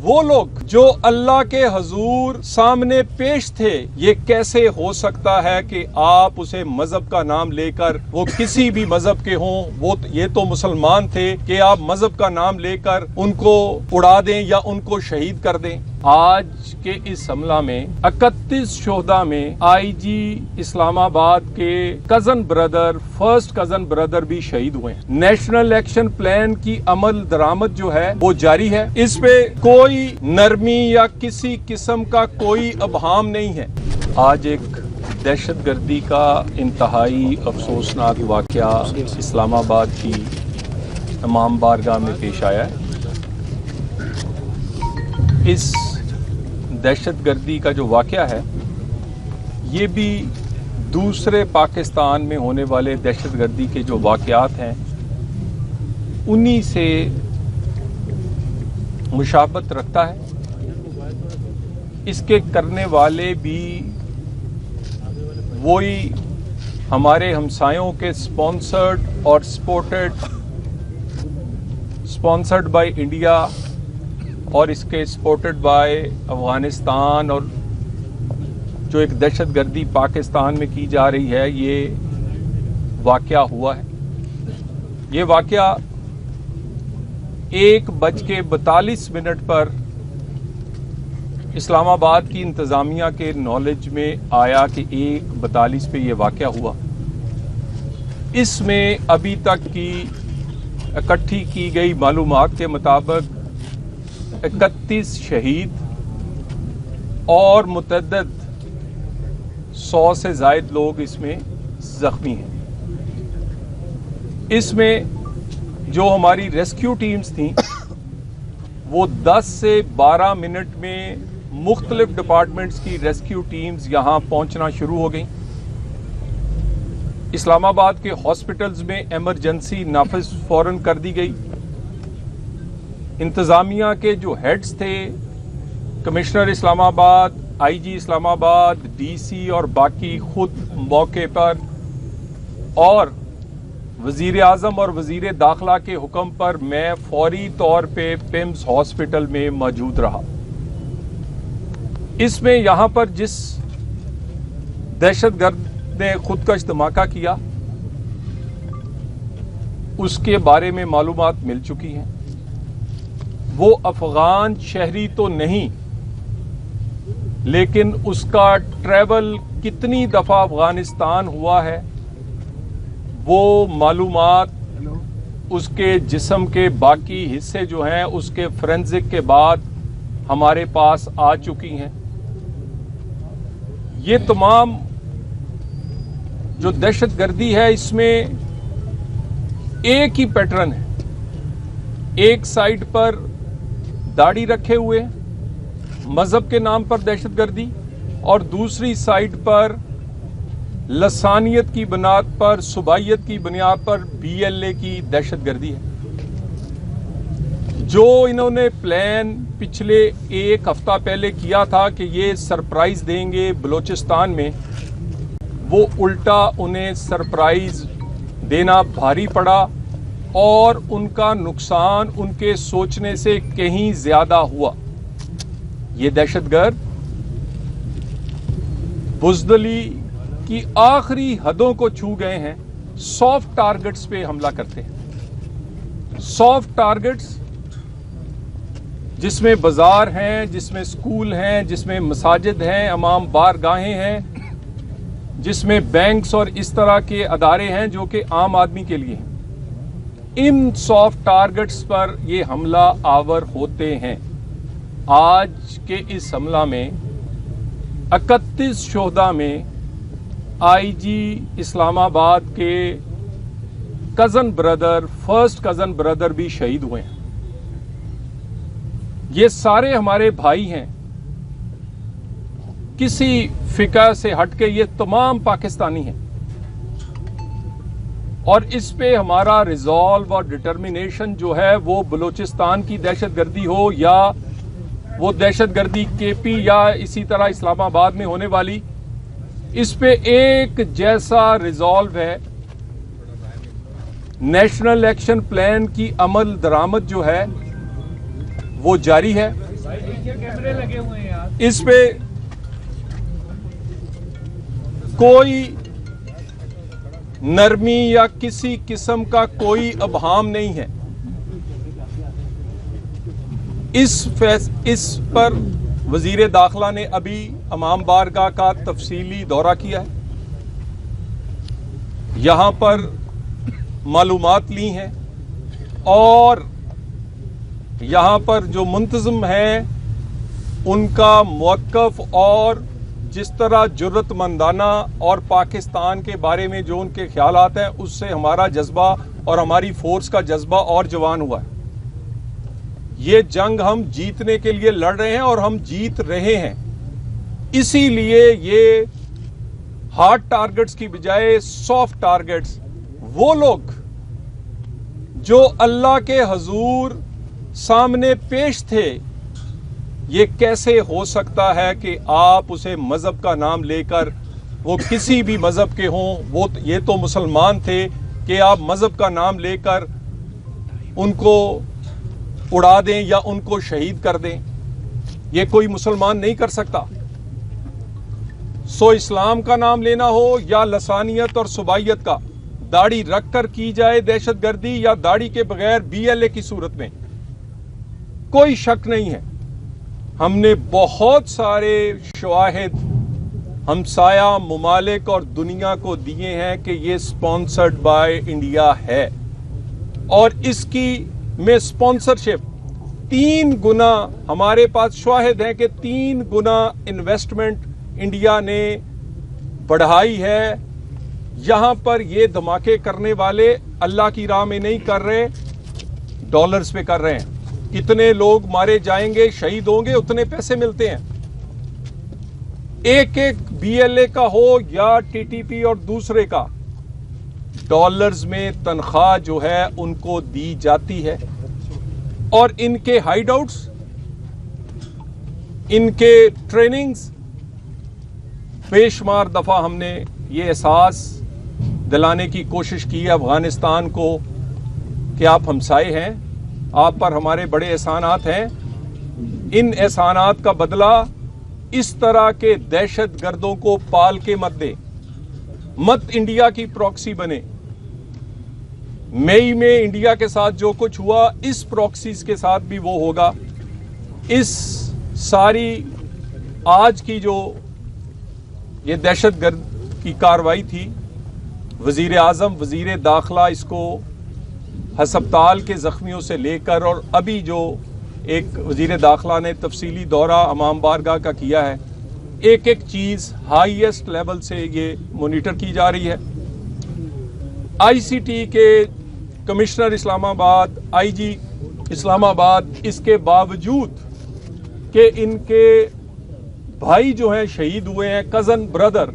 वो लोग जो अल्लाह के हजूर सामने पेश थे, ये कैसे हो सकता है कि आप उसे मजहब का नाम लेकर, वो किसी भी मजहब के हों, वो ये तो मुसलमान थे, कि आप मजहब का नाम लेकर उनको उड़ा दें या उनको शहीद कर दें। आज के इस हमला में 31 शोहदा में आईजी इस्लामाबाद के फर्स्ट कजन ब्रदर भी शहीद हुए हैं। नेशनल एक्शन प्लान की अमल दरामद जो है वो जारी है, इस पे कोई नरमी या किसी किस्म का कोई अबहाम नहीं है। आज एक दहशतगर्दी का इंतहाई अफसोसनाक वाकया इस्लामाबाद की इमाम बारगाह में पेश आया है। इस दहशतगर्दी का जो वाकया है, ये भी दूसरे पाकिस्तान में होने वाले दहशतगर्दी के जो वाकयात हैं उन्हीं से मुशाबत रखता है। इसके करने वाले भी वही हमारे हमसायों के स्पॉन्सर्ड और स्पॉन्सर्ड बाय इंडिया और इसके सपोर्टेड बाय अफगानिस्तान, और जो एक दहशतगर्दी पाकिस्तान में की जा रही है, ये वाकया हुआ है। ये वाकया 1:42 पर इस्लामाबाद की इंतज़ामिया के नॉलेज में आया कि 1:42 पे ये वाकया हुआ। इसमें अभी तक की इकट्ठी की गई मालूमात के मुताबिक 31 शहीद और मुतअद्दिद 100 से ज़ायद लोग इसमें जख्मी हैं। इसमें जो हमारी रेस्क्यू टीम्स थीं वो 10 से 12 मिनट में मुख्तलिफ डिपार्टमेंट्स की रेस्क्यू टीम्स यहाँ पहुँचना शुरू हो गई। इस्लामाबाद के हॉस्पिटल्स में एमरजेंसी नाफिज फौरन कर दी गई। इंतज़ामिया के जो हेड्स थे, commissioner Islamabad, IG Islamabad, DC और बाकी खुद मौके पर, और वज़ीर आज़म और वज़ीर दाखिला के हुक्म पर मैं फौरी तौर पे पिम्स हॉस्पिटल में मौजूद रहा। इसमें यहाँ पर जिस दहशतगर्द ने खुदकश धमाका किया उसके बारे में मालूमात मिल चुकी हैं। वो अफगान शहरी तो नहीं, लेकिन उसका ट्रैवल कितनी दफ़ा अफगानिस्तान हुआ है वो मालूमात उसके जिस्म के बाकी हिस्से जो हैं उसके फोरेंसिक के बाद हमारे पास आ चुकी हैं। ये तमाम जो दहशतगर्दी है इसमें एक ही पैटर्न है। एक साइड पर दाढ़ी रखे हुए मजहब के नाम पर दहशतगर्दी, और दूसरी साइड पर लसानियत की बुनियाद पर, सुबाइयत की बुनियाद पर BLA की दहशतगर्दी है। जो इन्होंने प्लान पिछले एक हफ्ता पहले किया था कि ये सरप्राइज देंगे बलोचिस्तान में, वो उल्टा उन्हें सरप्राइज देना भारी पड़ा और उनका नुकसान उनके सोचने से कहीं ज्यादा हुआ। ये दहशतगर्द बुज़दिली की आखिरी हदों को छू गए हैं। सॉफ्ट टारगेट्स पे हमला करते हैं। सॉफ्ट टारगेट्स जिसमें बाजार हैं, जिसमें स्कूल हैं, जिसमें मसाजिद हैं, अमाम बारगाहें हैं, जिसमें बैंक्स और इस तरह के अदारे हैं जो कि आम आदमी के लिए हैं। इन सॉफ्ट टारगेट्स पर ये हमला आवर होते हैं। आज के इस हमला में 31 शोहदा में आईजी इस्लामाबाद के फर्स्ट कजन ब्रदर भी शहीद हुए हैं। ये सारे हमारे भाई हैं, किसी फिका से हटके ये तमाम पाकिस्तानी हैं, और इस पे हमारा रिजॉल्व और डिटर्मिनेशन जो है वो बलूचिस्तान की दहशतगर्दी हो या वो दहशतगर्दी KP या इसी तरह इस्लामाबाद में होने वाली, इस पे एक जैसा रिजॉल्व है। नेशनल एक्शन प्लान की अमल दरामद जो है वो जारी है। اس پہ کوئی نرمی یا کسی قسم کا کوئی ابہام نہیں ہے. اس پر وزیر داخلہ نے ابھی امام بارگاہ کا تفصیلی دورہ کیا ہے, یہاں پر معلومات لی ہیں, اور یہاں پر جو منتظم ہیں ان کا موقف اور جس طرح جرت مندانہ اور پاکستان کے بارے میں جو ان کے خیالات ہیں, اس سے ہمارا جذبہ اور ہماری فورس کا جذبہ اور جوان ہوا ہے. یہ جنگ ہم جیتنے کے لیے لڑ رہے ہیں اور ہم جیت رہے ہیں. اسی لیے یہ ہارڈ ٹارگٹس کی بجائے سافٹ ٹارگٹس, وہ لوگ جو اللہ کے حضور سامنے پیش تھے, یہ کیسے ہو سکتا ہے کہ آپ اسے مذہب کا نام لے کر, وہ کسی بھی مذہب کے ہوں, وہ یہ تو مسلمان تھے, کہ آپ مذہب کا نام لے کر ان کو اڑا دیں یا ان کو شہید کر دیں. یہ کوئی مسلمان نہیں کر سکتا. سو اسلام کا نام لینا ہو یا لسانیت اور صوبائیت کا, داڑھی رکھ کر کی جائے دہشت گردی یا داڑھی کے بغیر BLA کی صورت میں, کوئی شک نہیں ہے. ہم نے بہت سارے شواہد ہمسایہ ممالک اور دنیا کو دیے ہیں کہ یہ سپانسرڈ بائی انڈیا ہے, اور اس کی میں سپانسرشپ 3 گنا, ہمارے پاس شواہد ہیں کہ 3 گنا انویسٹمنٹ انڈیا نے بڑھائی ہے. یہاں پر یہ دھماکے کرنے والے اللہ کی راہ میں نہیں کر رہے, ڈالرز پہ کر رہے ہیں. کتنے لوگ مارے جائیں گے, شہید ہوں گے, اتنے پیسے ملتے ہیں. ایک BLA کا ہو یا TTP اور دوسرے کا, ڈالرز میں تنخواہ جو ہے ان کو دی جاتی ہے. اور ان کے ہائیڈ آؤٹس, ان کے ٹریننگز, بے شمار دفعہ ہم نے یہ احساس دلانے کی کوشش کی افغانستان کو کہ آپ ہمسائے ہیں, آپ پر ہمارے بڑے احسانات ہیں. ان احسانات کا بدلہ اس طرح کے دہشت گردوں کو پال کے مت دے, مت انڈیا کی پراکسی بنے. مئی میں انڈیا کے ساتھ جو کچھ ہوا, اس پراکسیز کے ساتھ بھی وہ ہوگا. اس ساری آج کی جو یہ دہشت گرد کی کارروائی تھی, وزیر اعظم, وزیر داخلہ اس کو ہسپتال کے زخمیوں سے لے کر, اور ابھی جو ایک وزیر داخلہ نے تفصیلی دورہ امام بارگاہ کا کیا ہے, ایک ایک چیز ہائیسٹ لیول سے یہ مانیٹر کی جا رہی ہے. ICT کے کمشنر اسلام آباد, IG اسلام آباد, اس کے باوجود کہ ان کے بھائی جو ہیں شہید ہوئے ہیں, کزن بردر,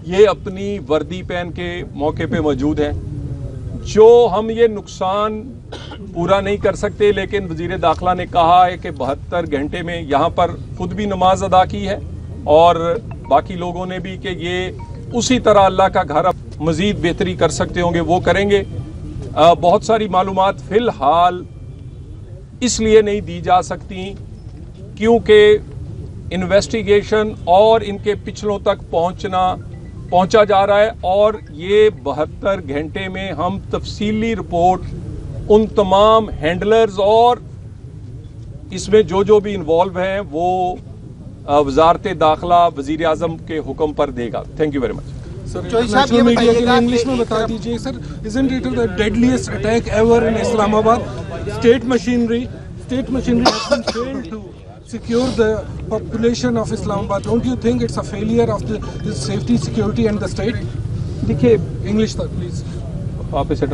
یہ اپنی وردی پہن کے موقع پہ موجود ہیں. جو ہم یہ نقصان پورا نہیں کر سکتے, لیکن وزیر داخلہ نے کہا ہے کہ 72 گھنٹے میں یہاں پر خود بھی نماز ادا کی ہے, اور باقی لوگوں نے بھی, کہ یہ اسی طرح اللہ کا گھر مزید بہتری کر سکتے ہوں گے, وہ کریں گے. بہت ساری معلومات فی الحال اس لیے نہیں دی جا سکتی کیونکہ انویسٹیگیشن اور ان کے پچھلوں تک پہنچا جا رہا ہے, اور یہ 72 گھنٹے میں ہم تفصیلی رپورٹ ان تمام ہینڈلرز اور اس میں جو بھی انوالو ہیں وہ وزارت داخلہ وزیر اعظم کے حکم پر دے گا. Thank you very much. National media کے لیے انگلش میں بتا دیجیے سر, isn't it the deadliest attack ever in Islamabad? State machinery has been failed to secure the population of Islamabad. Don't you think it's a failure of the safety, security and the state? دیکھیے, English sir, please. آپ اسے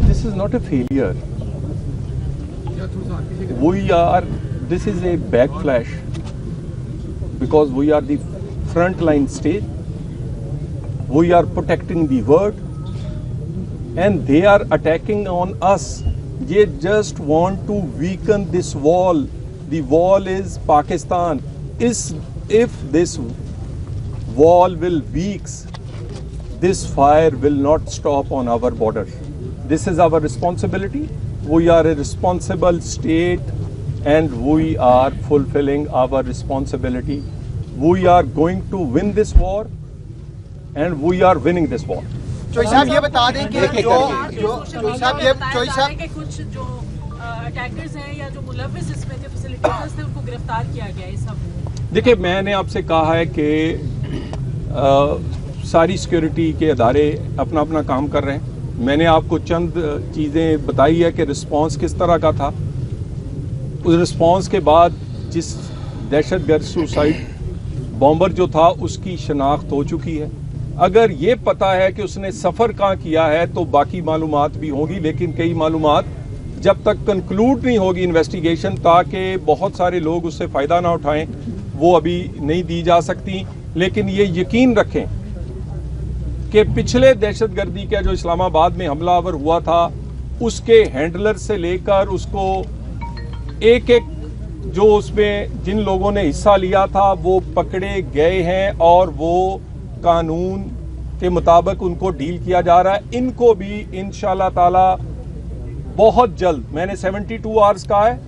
this is not a failure. This is a backflash because we are the frontline state. We are protecting the word and they are attacking on us. They just want to weaken this wall. The wall is Pakistan. If this wall will weak, this fire will not stop on our border. This is our responsibility. We are a responsible state and we are fulfilling our responsibility. We are going to win this war and we are winning this war. चोई साहब ये बता दें कि जो चोई साहब के कुछ जो अटैकर्स हैं या जो मुलव्विस इसमें थे, फैसिलिटेटर्स थे, उनको गिरफ्तार किया गया है सब। देखिए, मैंने आपसे कहा है कि सारी सिक्योरिटी के अदारे अपना अपना काम कर रहे हैं। मैंने आपको चंद चीज़ें बताई है कि रिस्पांस किस तरह का था। उस रिस्पांस के बाद जिस दहशतगर्द सुसाइड बॉम्बर जो था उसकी शनाख्त हो चुकी है। अगर ये पता है कि उसने सफ़र कहाँ किया है तो बाकी मालूमात भी होंगी, लेकिन कई मालूमात जब तक कंक्लूड नहीं होगी इन्वेस्टिगेशन, ताकि बहुत सारे लोग उससे फ़ायदा ना उठाएं, वो अभी नहीं दी जा सकती। लेकिन ये यकीन रखें कि पिछले दहशतगर्दी का जो इस्लामाबाद में हमलावर हुआ था उसके हैंडलर से लेकर उसको एक एक जो उसमें जिन लोगों ने हिस्सा लिया था वो पकड़े गए हैं और वो कानून के मुताबिक उनको डील किया जा रहा है। इनको भी इंशाल्लाह ताला बहुत जल्द, मैंने 72 आवर्स कहा है,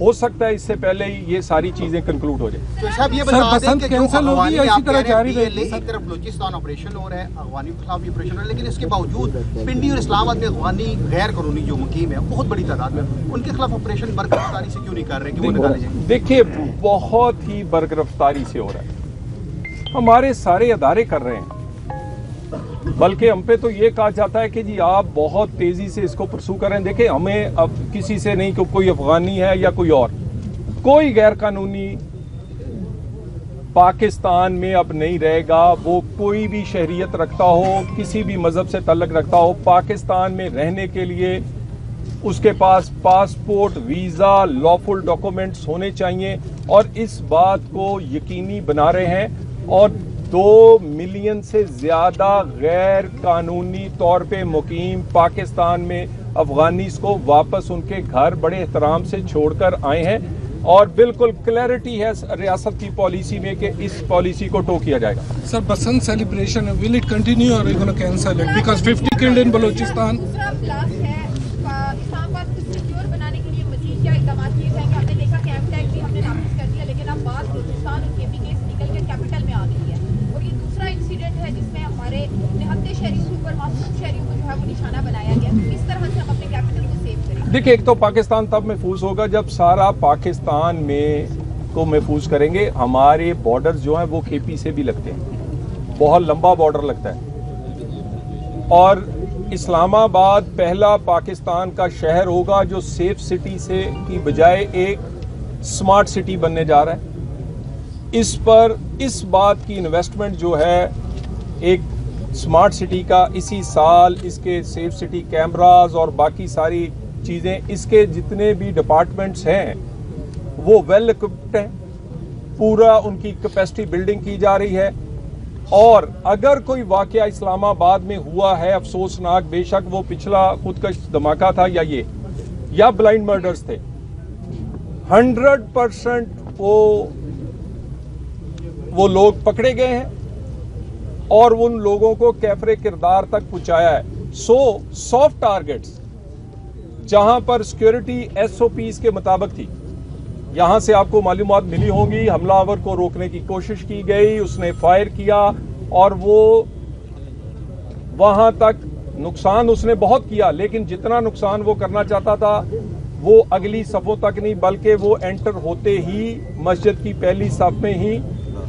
हो सकता है इससे पहले ही ये सारी चीजें कंक्लूड हो जाए। तो साहब ये बता दें कि जो कैंसिल होगी या इसी तरह जारी रहेगी? एक तरफ बलूचिस्तान ऑपरेशन हो रहा है, अफगानी के खिलाफ भी ऑपरेशन हो रहा है, लेकिन इसके बावजूद पिंडी और इस्लामाबाद में अफगानी गैर कानूनी जो मुकीम है बहुत बड़ी तादाद में, उनके खिलाफ ऑपरेशन बरकरारी से क्यों नहीं कर रहे कि वो निकाले जाए? देखिए, बहुत ही बरकरारी से हो रहा है, हमारे सारे अदारे कर रहे हैं। बल्कि हम पे तो ये कहा जाता है कि जी आप बहुत तेजी से इसको परसू करें। देखिए, हमें अब किसी से नहीं कि कोई अफगानी है या कोई और, कोई गैर कानूनी पाकिस्तान में अब नहीं रहेगा। वो कोई भी शहरियत रखता हो, किसी भी मजहब से तल्लक रखता हो, पाकिस्तान में रहने के लिए उसके पास पासपोर्ट, वीज़ा, लॉफुल डॉक्यूमेंट्स होने चाहिए। और इस बात को यकीनी बना रहे हैं। और 2 मिलियन से ज़्यादा गैर कानूनी तौर पे मुकीम पाकिस्तान में अफगानीस को वापस उनके घर बड़े एहतराम से छोड़कर आए हैं। और बिल्कुल क्लैरिटी है रियासत की पॉलिसी में कि इस पॉलिसी को टो किया जाएगा। Sir, Basant celebration, will it continue or are you going to cancel it? Because 50 killed in Balochistan. दूसरा ब्लास्ट है इस्लामाबाद को सिक्योर बनाने के लिए मजीद क्या इकदाम किए जाएंगे? हमने देखा कि एमटेक भी हमने नाफिज कर दिया, लेकिन अब बात बलूचिस्तान और केपी केस निकल के कैपिटल में आ गई है। और ये दूसरा इंसिडेंट है जिसमें हमारे निहत्ते शहरी सुपर मासूम शहरियों को जो है वो निशाना बनाया गया। तो किस तरह से हम अपने कैपिटल को सेव करें? देखिए, एक तो पाकिस्तान तब महफूज होगा जब सारा पाकिस्तान में को महफूज करेंगे। हमारे बॉर्डर जो हैं वो केपी से भी लगते हैं, बहुत लंबा बॉर्डर लगता है। और इस्लामाबाद पहला पाकिस्तान का शहर होगा जो सेफ सिटी से की बजाय एक स्मार्ट सिटी बनने जा रहा है। इस पर इस बात की इन्वेस्टमेंट जो है एक स्मार्ट सिटी का इसी साल, इसके सेफ सिटी कैमरास और बाकी सारी चीज़ें, इसके जितने भी डिपार्टमेंट्स हैं वो वेल इक्विप्ड हैं। पूरा उनकी कैपेसिटी बिल्डिंग की जा रही है। और अगर कोई वाकया इस्लामाबाद में हुआ है अफसोसनाक, बेशक वो पिछला खुदकश धमाका था या ब्लाइंड मर्डर्स थे, 100% वो लोग पकड़े गए हैं और उन लोगों को कैफरे किरदार तक पहुंचाया है। सॉफ्ट टारगेट्स जहां पर सिक्योरिटी SOPs के मुताबिक थी, यहां से आपको मालूमात मिली होंगी, हमलावर को रोकने की कोशिश की गई, उसने फायर किया और वो वहां तक नुकसान उसने बहुत किया, लेकिन जितना नुकसान वो करना चाहता था वो अगली सफ़ों तक नहीं, बल्कि वो एंटर होते ही मस्जिद की पहली सफ में ही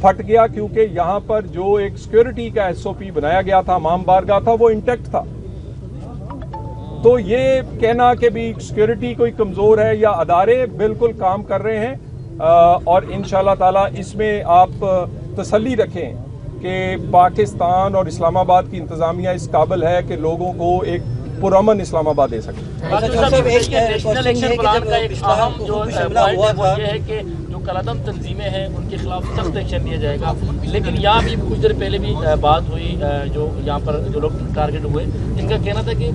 फट गया, क्योंकि यहाँ पर जो एक सिक्योरिटी का SOP बनाया गया था, इमाम बारगाह था, वो इंटैक्ट था। तो ये कहना कि भी सिक्योरिटी कोई कमज़ोर है या अदारे बिल्कुल काम कर रहे हैं। और इंशाल्लाह ताला इसमें आप तसल्ली रखें कि पाकिस्तान और इस्लामाबाद की इंतज़ामिया इस काबिल है कि लोगों को एक पुरअमन इस्लामाबाद दे सके। नेशनल एक्शन प्लान का एक अहम जो पॉइंट है वो ये है कि जो कलादम तंजीमें हैं उनके खिलाफ सख्त एक्शन लिया जाएगा। लेकिन यहाँ भी कुछ देर पहले भी बात हुई, जो यहाँ पर जो लोग टारगेट हुए, इनका कहना था कि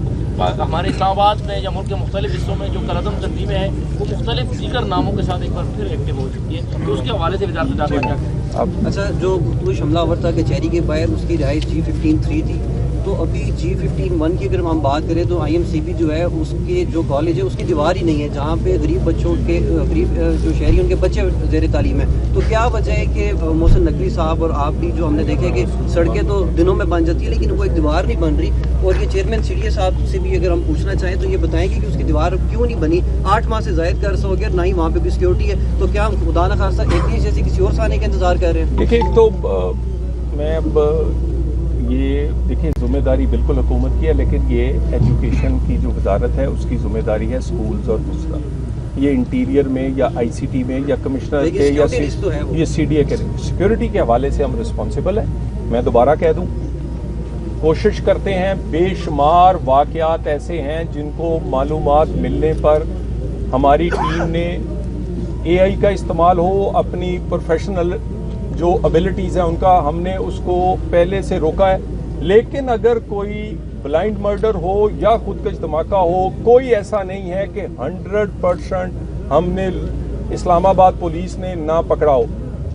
हमारे इस्लामाबाद में या मुल्क के मुख्तलिफ हिस्सों में जो कलादम तंजीमें हैं वो मुख्तलिफ दीगर नामों के साथ एक बार फिर एक्टिव हो चुकी है। तो उसके हवाले से वज़ारत दाखिला क्या करें? اچھا جو کچھ حملہ آور تھا کچہری کے باہر اس کی رہائش G15-3 تھی، تو ابھی G15-1 کی اگر ہم بات کریں تو IMCB جو ہے اس کے جو کالج ہے اس کی دیوار ہی نہیں ہے جہاں پہ غریب بچوں کے غریب جو شہری ان کے بچے زیر تعلیم ہیں. تو کیا وجہ ہے کہ محسن نقوی صاحب اور آپ بھی جو ہم نے دیکھا کہ سڑکیں تو دنوں میں بن جاتی ہیں لیکن وہ ایک دیوار نہیں بن رہی؟ اور یہ چیئرمین CDA صاحب سے بھی اگر ہم پوچھنا چاہیں تو یہ بتائیں گے کہ اس کی دیوار کیوں نہیں بنی؟ 8 ماہ سے زائد کا عرصہ ہو گیا، نہ ہی وہاں پہ کوئی سیکورٹی ہے. تو کیا ہم خدا نخواستہ ایک جیسے کسی اور آنے کا انتظار کر رہے ہیں؟ دیکھیں ایک تو میں اب یہ دیکھیں ذمہ داری بالکل حکومت کی ہے، لیکن یہ ایجوکیشن کی جو وزارت ہے اس کی ذمہ داری ہے سکولز اور دوسرا یہ انٹیریئر میں یا ICT میں یا کمشنر کے یا یہ CDA کے سیکورٹی کے حوالے سے ہم رسپانسبل ہیں. میں دوبارہ کہہ دوں کوشش کرتے ہیں، بے شمار واقعات ایسے ہیں جن کو معلومات ملنے پر ہماری ٹیم نے AI کا استعمال ہو، اپنی پروفیشنل جو ابیلٹیز ہیں ان کا ہم نے اس کو پہلے سے روکا ہے. لیکن اگر کوئی بلائنڈ مرڈر ہو یا خودکش دھماکہ ہو، کوئی ایسا نہیں ہے کہ 100% ہم نے اسلام آباد پولیس نے نہ پکڑا ہو.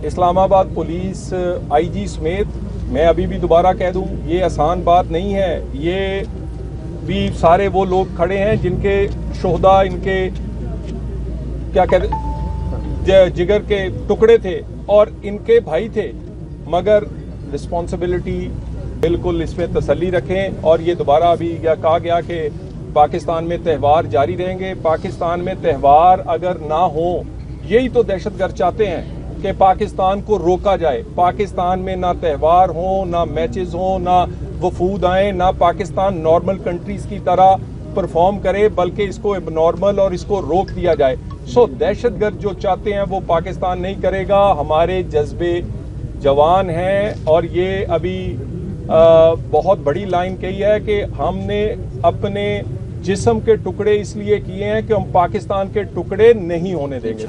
اسلام آباد پولیس IG سمیت میں ابھی بھی دوبارہ کہہ دوں یہ آسان بات نہیں ہے. یہ بھی سارے وہ لوگ کھڑے ہیں جن کے شہداء ان کے کیا کہتے جگر کے ٹکڑے تھے اور ان کے بھائی تھے، مگر رسپانسبلٹی بالکل اس میں تسلی رکھیں. اور یہ دوبارہ ابھی کہا گیا کہ پاکستان میں تہوار جاری رہیں گے. پاکستان میں تہوار اگر نہ ہوں، یہی تو دہشت گرد چاہتے ہیں کہ پاکستان کو روکا جائے. پاکستان میں نہ تہوار ہوں، نہ میچز ہوں، نہ وفود آئیں، نہ پاکستان نارمل کنٹریز کی طرح پرفارم کرے، بلکہ اس کو اب نارمل اور اس کو روک دیا جائے. سو دہشت گرد جو چاہتے ہیں وہ پاکستان نہیں کرے گا. ہمارے جذبے جوان ہیں اور یہ ابھی بہت بڑی لائن کہی ہے کہ ہم نے اپنے جسم کے ٹکڑے اس لیے کیے ہیں کہ ہم پاکستان کے ٹکڑے نہیں ہونے دیں گے.